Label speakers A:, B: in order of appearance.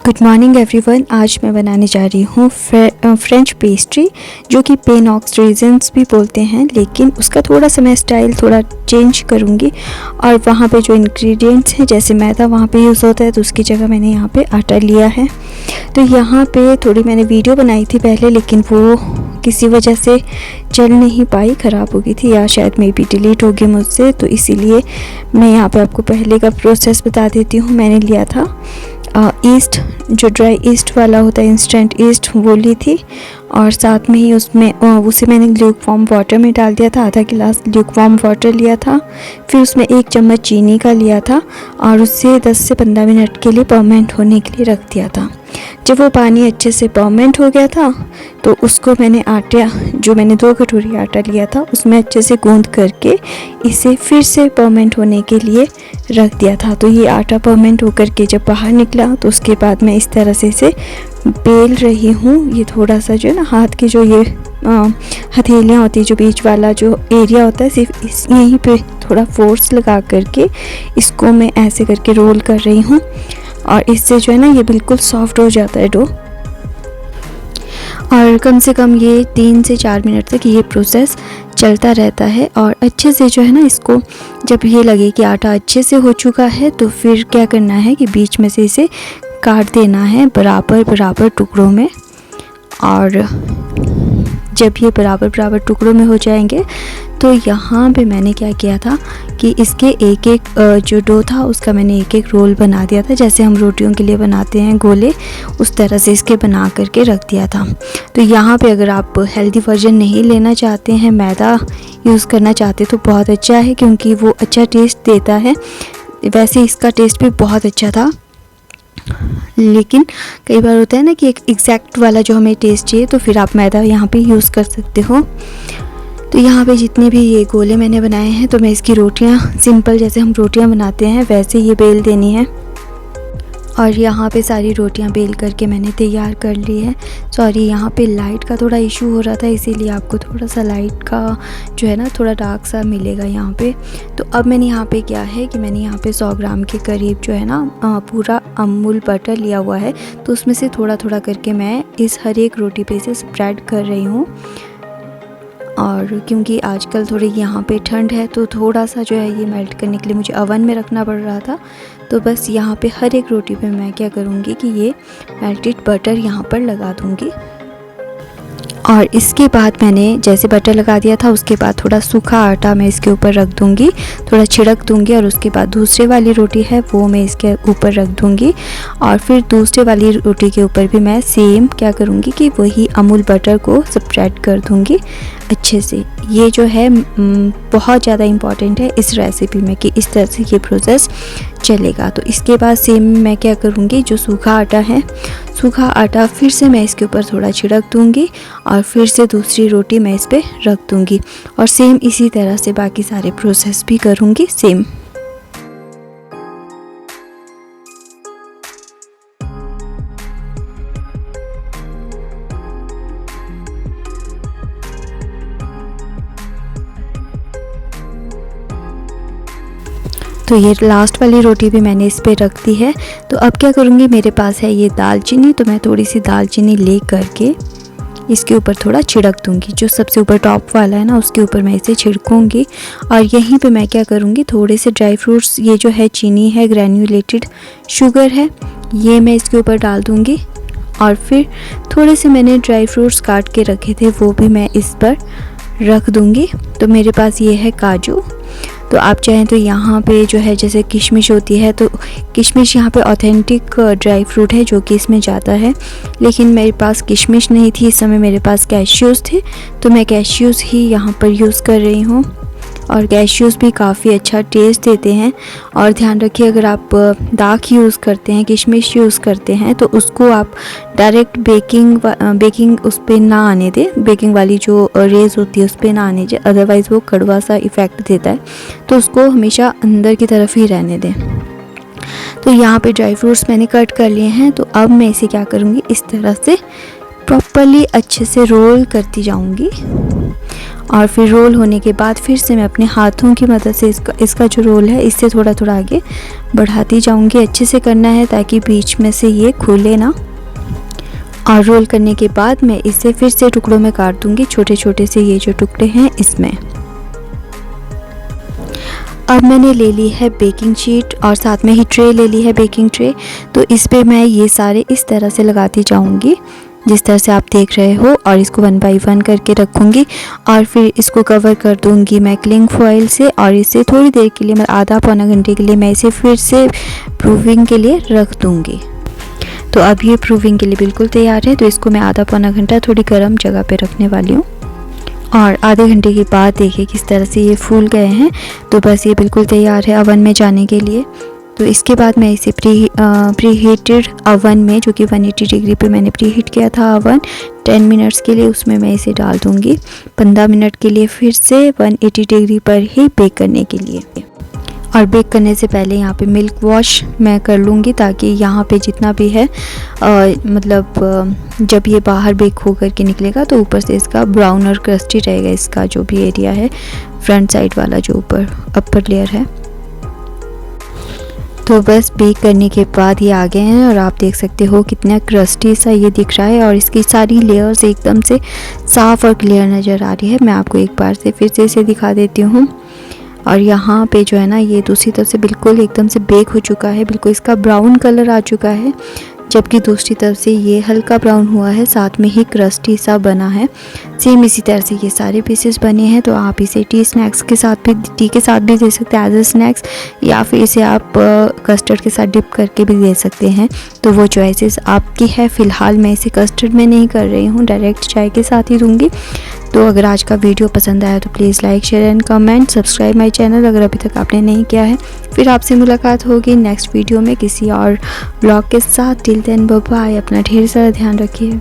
A: Good morning everyone. आज मैं बनाने जा रही हूँ फ्रेंच पेस्ट्री, जो कि पेनॉक्स रेजिन्स भी बोलते हैं, लेकिन उसका थोड़ा सा मैं स्टाइल थोड़ा चेंज करूँगी। और वहाँ पे जो इंग्रेडिएंट्स हैं, जैसे मैदा वहाँ पे यूज़ होता है, तो उसकी जगह मैंने यहाँ पे आटा लिया है। तो यहाँ पे थोड़ी मैंने वीडियो बनाई थी पहले, लेकिन वो किसी वजह से चल नहीं पाई, ख़राब हो गई थी या शायद मे बी डिलीट हो गई मुझसे। तो इसीलिए मैं यहाँ पे आपको पहले का प्रोसेस बता देती हूँ। मैंने लिया था ईस्ट, जो ड्राई ईस्ट वाला होता है, इंस्टेंट ईस्ट, वो ली थी। और साथ में ही उसमें उसे मैंने ल्यूकवार्म वाटर में डाल दिया था, आधा गिलास ल्यूकवार्म वाटर लिया था। फिर उसमें 1 चम्मच चीनी का लिया था और उसे 10 से 15 मिनट के लिए परमेंट होने के लिए रख दिया था। जब वो पानी अच्छे से परमेंट हो गया था, तो उसको मैंने आटा, जो मैंने 2 कटोरी आटा लिया था, उसमें अच्छे से गूंद करके इसे फिर से परमेंट होने के लिए रख दिया था। तो ये आटा परमेंट होकर के जब बाहर निकला, तो उसके बाद मैं इस तरह से इसे बेल रही हूँ। ये थोड़ा सा जो है ना, हाथ की जो ये हथेलियाँ होती है, जो बीच वाला जो एरिया होता है, सिर्फ यहीं पे थोड़ा फोर्स लगा करके इसको मैं ऐसे करके रोल कर रही हूँ। और इससे जो है ना, ये बिल्कुल सॉफ्ट हो जाता है डो। और कम से कम ये 3 से 4 मिनट तक ये प्रोसेस चलता रहता है। और अच्छे से जो है ना, इसको जब ये लगे कि आटा अच्छे से हो चुका है, तो फिर क्या करना है कि बीच में से इसे काट देना है बराबर टुकड़ों में। और जब ये बराबर टुकड़ों में हो जाएंगे, तो यहाँ पे मैंने क्या किया था कि इसके एक एक जो डो था, उसका मैंने एक एक रोल बना दिया था, जैसे हम रोटियों के लिए बनाते हैं गोले, उस तरह से इसके बना करके रख दिया था। तो यहाँ पे अगर आप हेल्दी वर्जन नहीं लेना चाहते हैं, मैदा यूज़ करना चाहते, तो बहुत अच्छा है, क्योंकि वो अच्छा टेस्ट देता है। वैसे इसका टेस्ट भी बहुत अच्छा था, लेकिन कई बार होता है ना कि एक एग्जैक्ट वाला जो हमें टेस्ट चाहिए, तो फिर आप मैदा यहाँ पे यूज़ कर सकते हो। तो यहाँ पे जितने भी ये गोले मैंने बनाए हैं, तो मैं इसकी रोटियाँ सिंपल जैसे हम रोटियाँ बनाते हैं वैसे ये बेल देनी है। और यहाँ पे सारी रोटियाँ बेल करके मैंने तैयार कर ली है। सॉरी, यहाँ पे लाइट का थोड़ा इशू हो रहा था, इसीलिए आपको थोड़ा सा लाइट का जो है ना, थोड़ा डार्क सा मिलेगा यहाँ पे। तो अब मैंने यहाँ पे क्या है कि मैंने यहाँ पे 100 ग्राम के करीब जो है ना, पूरा अमूल बटर लिया हुआ है। तो उसमें से थोड़ा थोड़ा करके मैं इस हर एक रोटी पे से स्प्रेड कर रही हूँ। और क्योंकि आजकल थोड़ी यहाँ पे ठंड है, तो थोड़ा सा जो है ये मेल्ट करने के लिए मुझे ओवन में रखना पड़ रहा था। तो बस यहाँ पे हर एक रोटी पे मैं क्या करूँगी कि ये मेल्टेड बटर यहाँ पर लगा दूँगी। और इसके बाद मैंने जैसे बटर लगा दिया था, उसके बाद थोड़ा सूखा आटा मैं इसके ऊपर रख दूँगी, थोड़ा छिड़क दूँगी। और उसके बाद दूसरे वाली रोटी है वो मैं इसके ऊपर रख दूँगी। और फिर दूसरे वाली रोटी के ऊपर भी मैं सेम क्या करूँगी कि वही अमूल बटर को स्प्रेड कर दूँगी अच्छे से। ये जो है बहुत ज़्यादा इम्पॉर्टेंट है इस रेसिपी में कि इस तरह से ये प्रोसेस चलेगा। तो इसके बाद सेम मैं क्या करूँगी, जो सूखा आटा है, सूखा आटा फिर से मैं इसके ऊपर थोड़ा छिड़क दूँगी और फिर से दूसरी रोटी मैं इस पर रख दूँगी। और सेम इसी तरह से बाकी सारे प्रोसेस भी करूँगी सेम। तो ये लास्ट वाली रोटी भी मैंने इस पे रख दी है। तो अब क्या करूँगी, मेरे पास है ये दालचीनी, तो मैं थोड़ी सी दालचीनी ले करके इसके ऊपर थोड़ा छिड़क दूँगी। जो सबसे ऊपर टॉप वाला है ना, उसके ऊपर मैं इसे छिड़कूँगी। और यहीं पे मैं क्या करूँगी, थोड़े से ड्राई फ्रूट्स, ये जो है चीनी है, ग्रैन्युलेटेड शुगर है, ये मैं इसके ऊपर डाल दूँगी। और फिर थोड़े से मैंने ड्राई फ्रूट्स काट के रखे थे, वो भी मैं इस पर रख दूँगी। तो मेरे पास ये है काजू। तो आप चाहें तो यहाँ पे जो है, जैसे किशमिश होती है, तो किशमिश यहाँ पे ऑथेंटिक ड्राई फ्रूट है जो कि इसमें जाता है, लेकिन मेरे पास किशमिश नहीं थी इस समय, मेरे पास कैश्यूज़ थे, तो मैं कैश्यूज़ ही यहाँ पर यूज़ कर रही हूँ। और कैश्यूज़ भी काफ़ी अच्छा टेस्ट देते हैं। और ध्यान रखिए, अगर आप दाख यूज़ करते हैं, किशमिश यूज़ करते हैं, तो उसको आप डायरेक्ट बेकिंग उस पर ना आने दें, बेकिंग वाली जो रेज़ होती है उस पर ना आने दें, अदरवाइज़ वो कड़वा सा इफ़ेक्ट देता है। तो उसको हमेशा अंदर की तरफ ही रहने दें। तो यहाँ पे ड्राई फ्रूट्स मैंने कट कर लिए हैं। तो अब मैं इसे क्या करूँगी, इस तरह से प्रॉपरली अच्छे से रोल करती जाऊँगी। और फिर रोल होने के बाद फिर से मैं अपने हाथों की मदद से इसका जो रोल है इससे थोड़ा थोड़ा आगे बढ़ाती जाऊंगी। अच्छे से करना है ताकि बीच में से ये खुले ना। और रोल करने के बाद मैं इसे फिर से टुकड़ों में काट दूंगी, छोटे छोटे से ये जो टुकड़े हैं इसमें। अब मैंने ले ली है बेकिंग शीट और साथ में ही ट्रे ले ली है, बेकिंग ट्रे। तो इस पे मैं ये सारे इस तरह से लगाती जाऊंगी जिस तरह से आप देख रहे हो, और इसको 1 बाय 1 करके रखूँगी और फिर इसको कवर कर दूँगी मैं क्लिंग फॉइल से। और इसे थोड़ी देर के लिए, मैं आधा पौना घंटे के लिए मैं इसे फिर से प्रूविंग के लिए रख दूँगी। तो अब ये प्रूविंग के लिए बिल्कुल तैयार है। तो इसको मैं आधा पौना घंटा थोड़ी गर्म जगह पे रखने वाली हूँ। और आधे घंटे के बाद देखिए किस तरह से ये फूल गए हैं। तो बस ये बिल्कुल तैयार है ओवन में जाने के लिए। तो इसके बाद मैं इसे प्री हीटेड ओवन में, जो कि 180 डिग्री पे मैंने प्री हीट किया था ओवन 10 मिनट्स के लिए, उसमें मैं इसे डाल दूँगी 15 मिनट के लिए फिर से 180 डिग्री पर ही बेक करने के लिए। और बेक करने से पहले यहाँ पे मिल्क वॉश मैं कर लूँगी ताकि यहाँ पे जितना भी है जब ये बाहर बेक हो करके निकलेगा तो ऊपर से इसका ब्राउन और क्रस्टी रहेगा, इसका जो भी एरिया है फ्रंट साइड वाला जो ऊपर अपर लेयर है। तो बस बेक करने के बाद ये आ गए हैं और आप देख सकते हो कितना क्रस्टी सा ये दिख रहा है और इसकी सारी लेयर्स एकदम से साफ़ और क्लियर नज़र आ रही है। मैं आपको एक बार से फिर से इसे दिखा देती हूँ। और यहाँ पे जो है ना ये दूसरी तरफ से बिल्कुल एकदम से बेक हो चुका है, बिल्कुल इसका ब्राउन कलर आ चुका है, जबकि दूसरी तरफ से ये हल्का ब्राउन हुआ है, साथ में ही क्रस्टी सा बना है। सेम इसी तरह से ये सारे पीसेस बने हैं। तो आप इसे टी के साथ भी दे सकते हैं एज ए स्नैक्स, या फिर इसे आप कस्टर्ड के साथ डिप करके भी दे सकते हैं। तो वो चॉइसेस आपकी है। फ़िलहाल मैं इसे कस्टर्ड में नहीं कर रही हूँ, डायरेक्ट चाय के साथ ही दूँगी। तो अगर आज का वीडियो पसंद आया तो please like, share and comment, subscribe my channel अगर अभी तक आपने नहीं किया है। फिर आपसे मुलाकात होगी नेक्स्ट वीडियो में किसी और ब्लॉग के साथ। Till then bye bye. अपना ढेर सारा ध्यान रखिए।